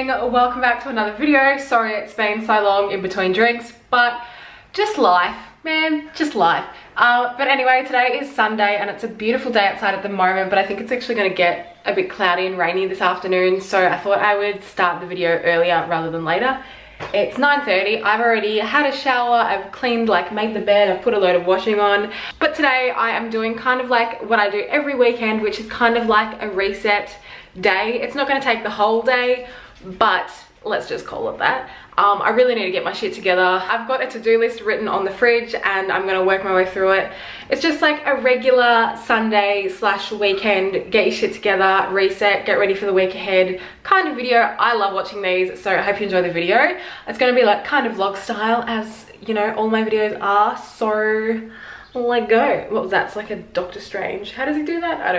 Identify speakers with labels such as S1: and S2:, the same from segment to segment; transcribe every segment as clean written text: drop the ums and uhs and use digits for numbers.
S1: gang, welcome back to another video. Sorry it's been so long in between drinks, but just life, man, just life. But anyway, today is Sunday and it's a beautiful day outside at the moment, but I think it's actually going to get a bit cloudy and rainy this afternoon, so I thought I would start the video earlier rather than later. It's 9:30, I've already had a shower, I've cleaned, like made the bed, I've put a load of washing on. But today I am doing kind of like what I do every weekend, which is kind of like a reset day. It's not going to take the whole day, but let's just call it that. I really need to get my shit together. I've got a to-do list written on the fridge and I'm gonna work my way through it. It's just like a regular Sunday slash weekend, get your shit together, reset, get ready for the week ahead kind of video. I love watching these, so I hope you enjoy the video. It's gonna be like kind of vlog style, as you know all my videos are, so let go. What was that? It's like a Doctor Strange. How does he do that? I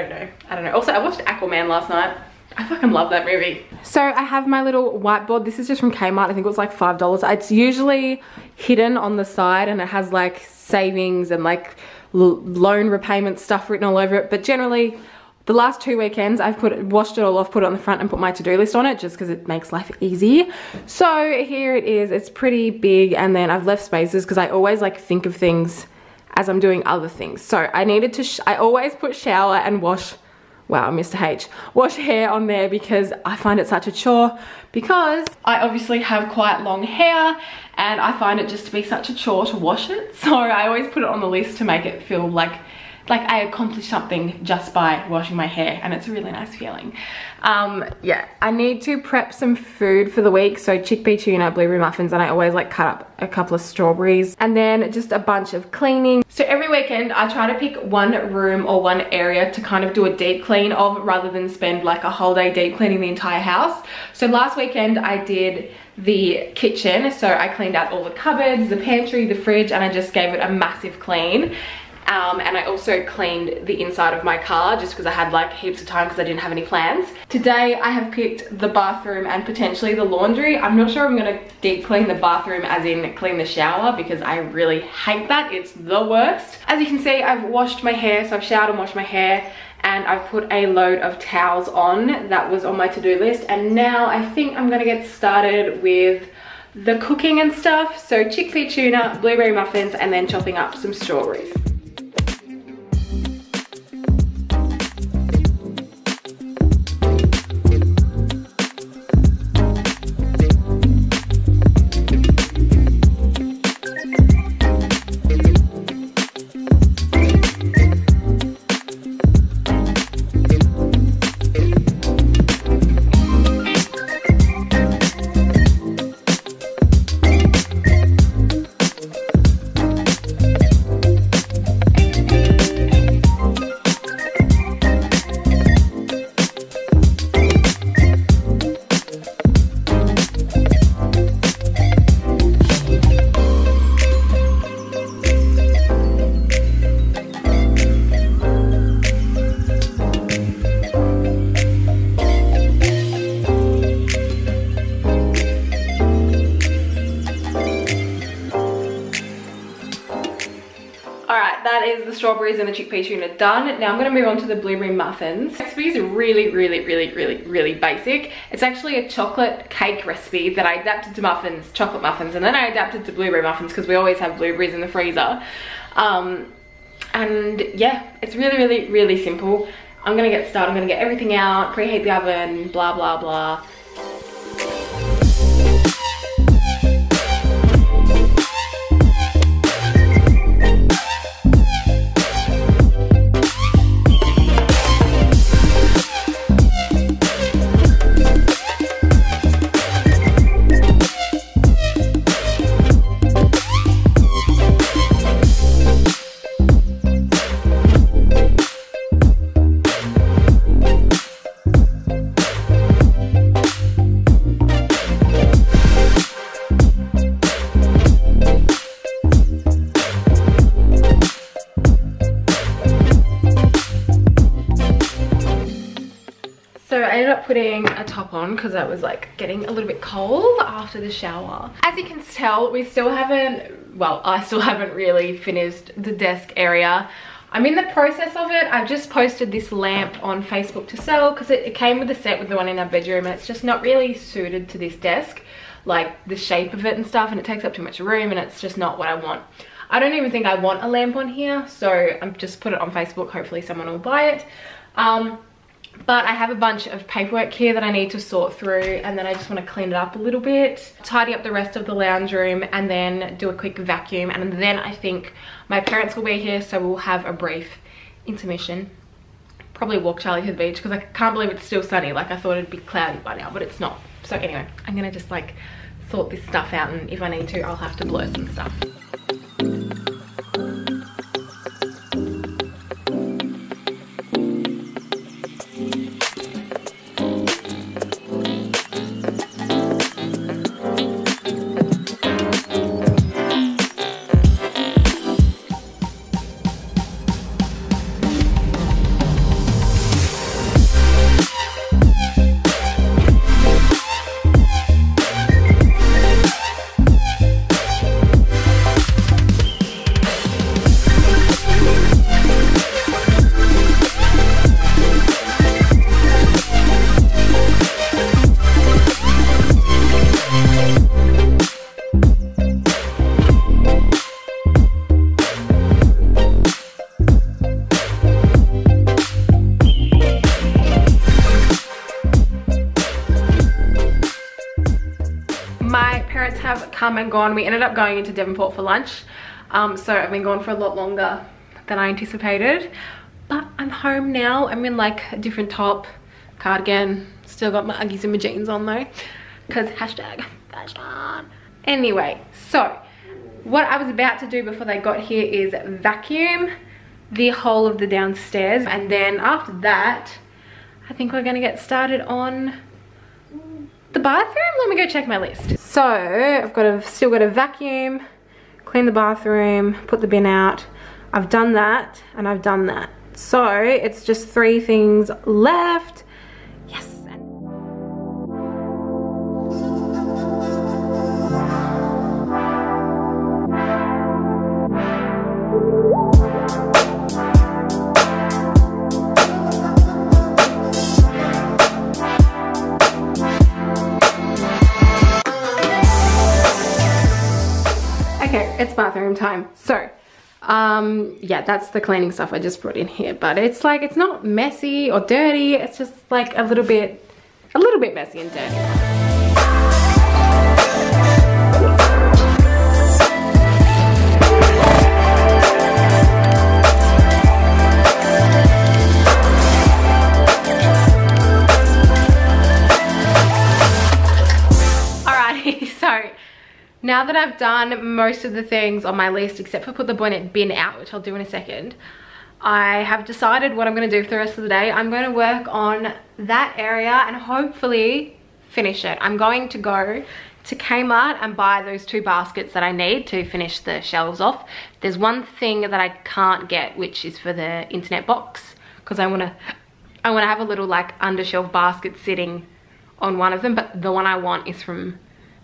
S1: don't know. Also, I watched Aquaman last night. I fucking love that movie. So I have my little whiteboard. This is just from Kmart. I think it was like $5. It's usually hidden on the side and it has like savings and like loan repayment stuff written all over it. But generally, the last 2 weekends, I've washed it all off, put it on the front and put my to-do list on it just because it makes life easy. So here it is. It's pretty big, and then I've left spaces because I always like think of things as I'm doing other things. So I needed to, I always put shower and wash. Wow, Mr. H. Wash hair on there because I find it such a chore, because I obviously have quite long hair and I find it just to be such a chore to wash it. So I always put it on the list to make it feel like I accomplished something just by washing my hair, and it's a really nice feeling. Yeah, I need to prep some food for the week, so chickpea tuna, blueberry muffins, and I always like cut up a couple of strawberries, and then just a bunch of cleaning. So every weekend I try to pick one room or one area to kind of do a deep clean of, rather than spend like a whole day deep cleaning the entire house. So last weekend I did the kitchen, so I cleaned out all the cupboards, the pantry, the fridge, and I just gave it a massive clean. And I also cleaned the inside of my car just because I had like heaps of time because I didn't have any plans. Today I have picked the bathroom and potentially the laundry. I'm not sure I'm gonna deep clean the bathroom as in clean the shower, because I really hate that. It's the worst. As you can see, I've washed my hair, so I've showered and washed my hair, and I've put a load of towels on. That was on my to-do list, and now I think I'm gonna get started with the cooking and stuff. So chickpea tuna, blueberry muffins, and then chopping up some strawberries. That is the strawberries and the chickpea tuna done. Now I'm going to move on to the blueberry muffins. The recipe is really basic. It's actually a chocolate cake recipe that I adapted to muffins, chocolate muffins, and then I adapted to blueberry muffins because we always have blueberries in the freezer. And yeah, it's really simple. I'm going to get started. I'm going to get everything out, preheat the oven, blah blah blah. Putting a top on because I was like getting a little bit cold after the shower. As you can tell, we still haven't, well, I still haven't really finished the desk area. I'm in the process of it. I've just posted this lamp on Facebook to sell because it came with a set with the one in our bedroom, and it's just not really suited to this desk, like the shape of it and stuff, and it takes up too much room, and it's just not what I want. I don't even think I want a lamp on here, so I've just put it on Facebook. Hopefully someone will buy it. But I have a bunch of paperwork here that I need to sort through, and then I just want to clean it up a little bit, tidy up the rest of the lounge room, and then do a quick vacuum. And then I think my parents will be here, so we'll have a brief intermission. Probably walk Charlie to the beach because I can't believe it's still sunny. Like, I thought it'd be cloudy by now, but it's not. So anyway, I'm gonna just like sort this stuff out, and if I need to, I'll have to blur some stuff. Have come and gone. We ended up going into Devonport for lunch, so I've been gone for a lot longer than I anticipated, but I'm home now. I'm in like a different top, cardigan, still got my Uggies and my jeans on though, because hashtag fashion. Anyway, so what I was about to do before they got here is vacuum the whole of the downstairs, and then after that I think we're gonna get started on the bathroom. Let me go check my list. So I've still got to vacuum, clean the bathroom, put the bin out. I've done that and I've done that. So it's just 3 things left. Yes. Okay, it's bathroom time. So, yeah, that's the cleaning stuff I just brought in here. But it's like, it's not messy or dirty. It's just like a little bit messy and dirty. Now that I've done most of the things on my list, except for put the bin out, which I'll do in a second, I have decided what I'm going to do for the rest of the day. I'm going to work on that area and hopefully finish it. I'm going to go to Kmart and buy those 2 baskets that I need to finish the shelves off. There's one thing that I can't get, which is for the internet box, because I want to have a little like under shelf basket sitting on one of them, but the one I want is from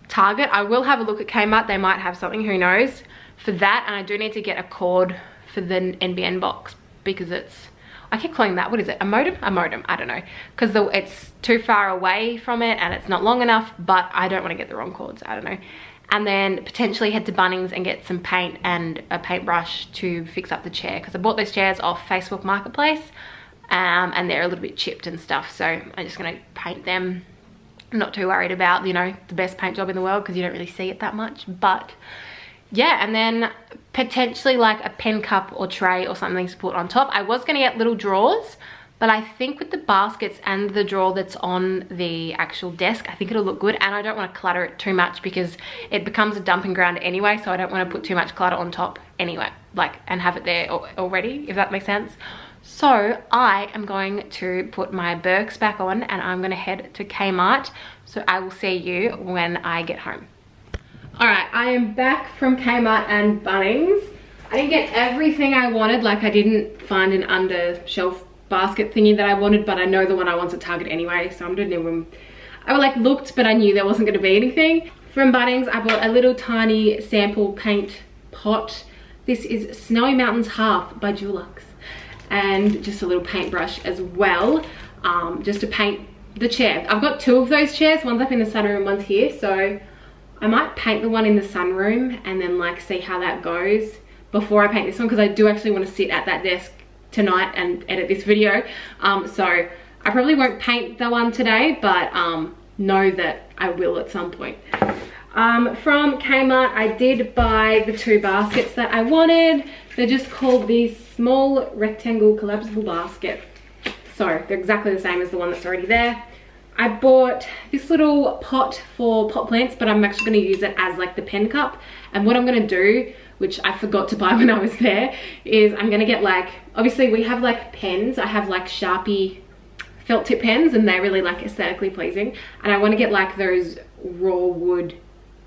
S1: Target. I will have a look at Kmart. They might have something, who knows, for that. And I do need to get a cord for the NBN box, because it's, I keep calling that, what is it, a modem? A modem, I don't know, because it's too far away from it and it's not long enough, but I don't want to get the wrong cords, I don't know. And then potentially head to Bunnings and get some paint and a paintbrush to fix up the chair, because I bought those chairs off Facebook Marketplace, and they're a little bit chipped and stuff, so I'm just going to paint them. I'm not too worried about, you know, the best paint job in the world, because you don't really see it that much. But yeah, and then potentially like a pen cup or tray or something to put on top. I was going to get little drawers, but I think with the baskets and the drawer that's on the actual desk, I think it'll look good. And I don't want to clutter it too much, because it becomes a dumping ground anyway, so I don't want to put too much clutter on top anyway, like, and have it there already, if that makes sense. So I am going to put my Birks back on, and I'm going to head to Kmart. So I will see you when I get home. Alright, I am back from Kmart and Bunnings. I didn't get everything I wanted. Like, I didn't find an under shelf basket thingy that I wanted, but I know the one I want at Target anyway, so I didn't even, I like looked, but I knew there wasn't going to be anything. From Bunnings, I bought a little tiny sample paint pot. This is Snowy Mountains Half by Dulux. and just a little paintbrush as well, just to paint the chair. I've got 2 of those chairs, one's up in the sunroom, one's here, so I might paint the one in the sunroom and then like see how that goes before I paint this one, because I do actually want to sit at that desk tonight and edit this video. So I probably won't paint the one today, but know that I will at some point. From Kmart, I did buy the 2 baskets that I wanted. They're just called the small rectangle collapsible basket. So they're exactly the same as the one that's already there. I bought this little pot for pot plants, but I'm actually going to use it as like the pen cup. And what I'm going to do, which I forgot to buy when I was there, is I'm going to get like, obviously we have like pens. I have like Sharpie felt tip pens, and they're really like aesthetically pleasing. And I want to get like those raw wood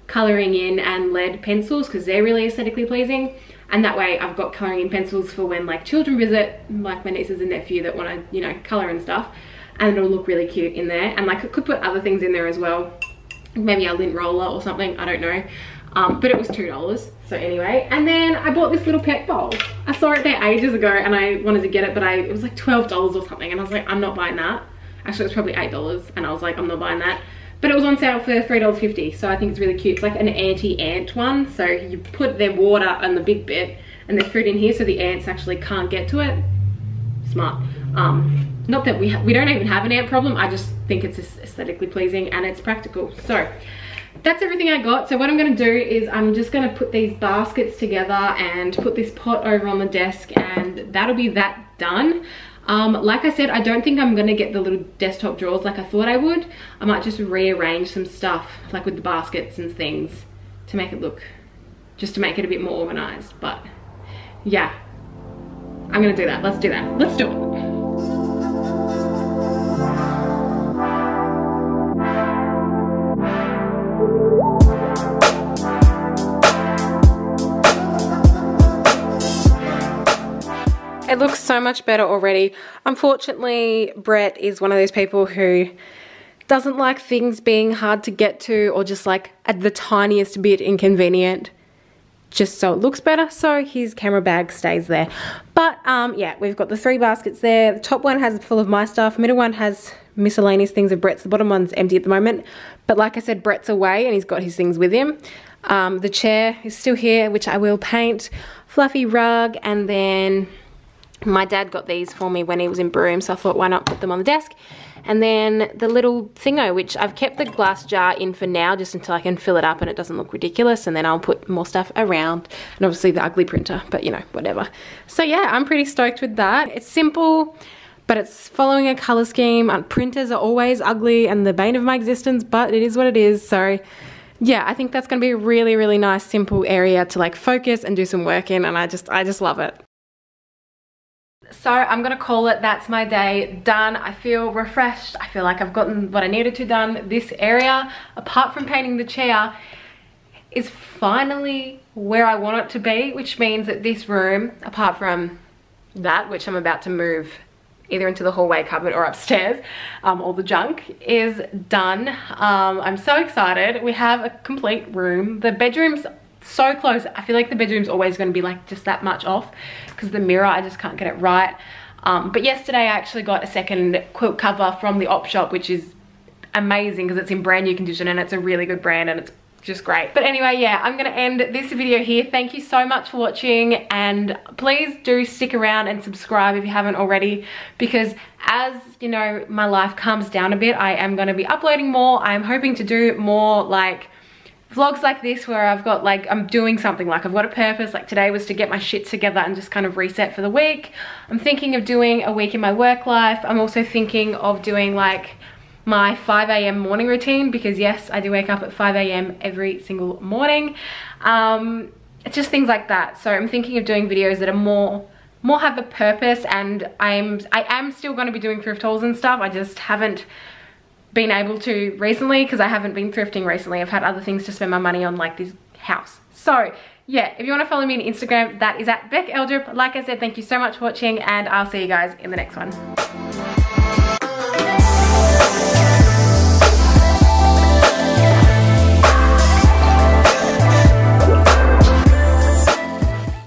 S1: colouring in and lead pencils, because they're really aesthetically pleasing. And that way I've got colouring in pencils for when like children visit, like my nieces and nephew that want to, you know, colour and stuff. And it'll look really cute in there. And like I could put other things in there as well. Maybe a lint roller or something, I don't know. But it was $2. So anyway, and then I bought this little pet bowl. I saw it there ages ago and I wanted to get it, but it was like $12 or something. And I was like, I'm not buying that. Actually, it was probably $8. And I was like, I'm not buying that. But it was on sale for $3.50. So I think it's really cute. It's like an anti-ant one. So you put their water on the big bit and their food in here so the ants actually can't get to it. Smart. Not that we don't even have an ant problem. I just think it's aesthetically pleasing and it's practical. So that's everything I got. So what I'm going to do is I'm just going to put these baskets together and put this pot over on the desk, and that'll be that done. Like I said, I don't think I'm going to get the little desktop drawers like I thought I would. I might just rearrange some stuff like with the baskets and things to make it look, just to make it a bit more organized. But yeah, I'm going to do that. Let's do that. Let's do it. It looks so much better already. Unfortunately, Brett is one of those people who doesn't like things being hard to get to or just like at the tiniest bit inconvenient, just so it looks better. So his camera bag stays there. But yeah, we've got the 3 baskets there. The top one has full of my stuff. Middle one has miscellaneous things of Brett's. The bottom one's empty at the moment. But like I said, Brett's away and he's got his things with him. The chair is still here, which I will paint. Fluffy rug, and then my dad got these for me when he was in Broome, so I thought, why not put them on the desk? And then the little thingo, which I've kept the glass jar in for now, just until I can fill it up and it doesn't look ridiculous, and then I'll put more stuff around. And obviously the ugly printer, but you know, whatever. So yeah, I'm pretty stoked with that. It's simple, but it's following a color scheme. Printers are always ugly and the bane of my existence, but it is what it is. So yeah, I think that's gonna be a really, really nice, simple area to like focus and do some work in, and I just love it. So I'm gonna call it, that's my day done. I feel refreshed. I feel like I've gotten what I needed to done. This area, apart from painting the chair, is finally where I want it to be, which means that this room, apart from that, which I'm about to move either into the hallway cupboard or upstairs, all the junk, is done. I'm so excited. We have a complete room. The bedroom's so close. I feel like the bedroom's always going to be like just that much off because the mirror, I just can't get it right. But yesterday I actually got a second quilt cover from the op shop, which is amazing because it's in brand new condition and it's a really good brand and it's just great. But anyway, yeah, I'm gonna end this video here. Thank you so much for watching, and please do stick around and subscribe if you haven't already, because as you know, my life calms down a bit, I am gonna be uploading more. I'm hoping to do more like vlogs like this where I've got like, I'm doing something, like I've got a purpose. Like today was to get my shit together and just kind of reset for the week. I'm thinking of doing a week in my work life. I'm also thinking of doing like my 5 AM morning routine, because yes, I do wake up at 5 AM every single morning. It's just things like that. So I'm thinking of doing videos that are more have a purpose, and I am still going to be doing thrift hauls and stuff. I just haven't been able to recently because I haven't been thrifting recently. I've had other things to spend my money on, like this house. So yeah, if you want to follow me on Instagram, that is at beceldrup. Like I said, thank you so much for watching, and I'll see you guys in the next one.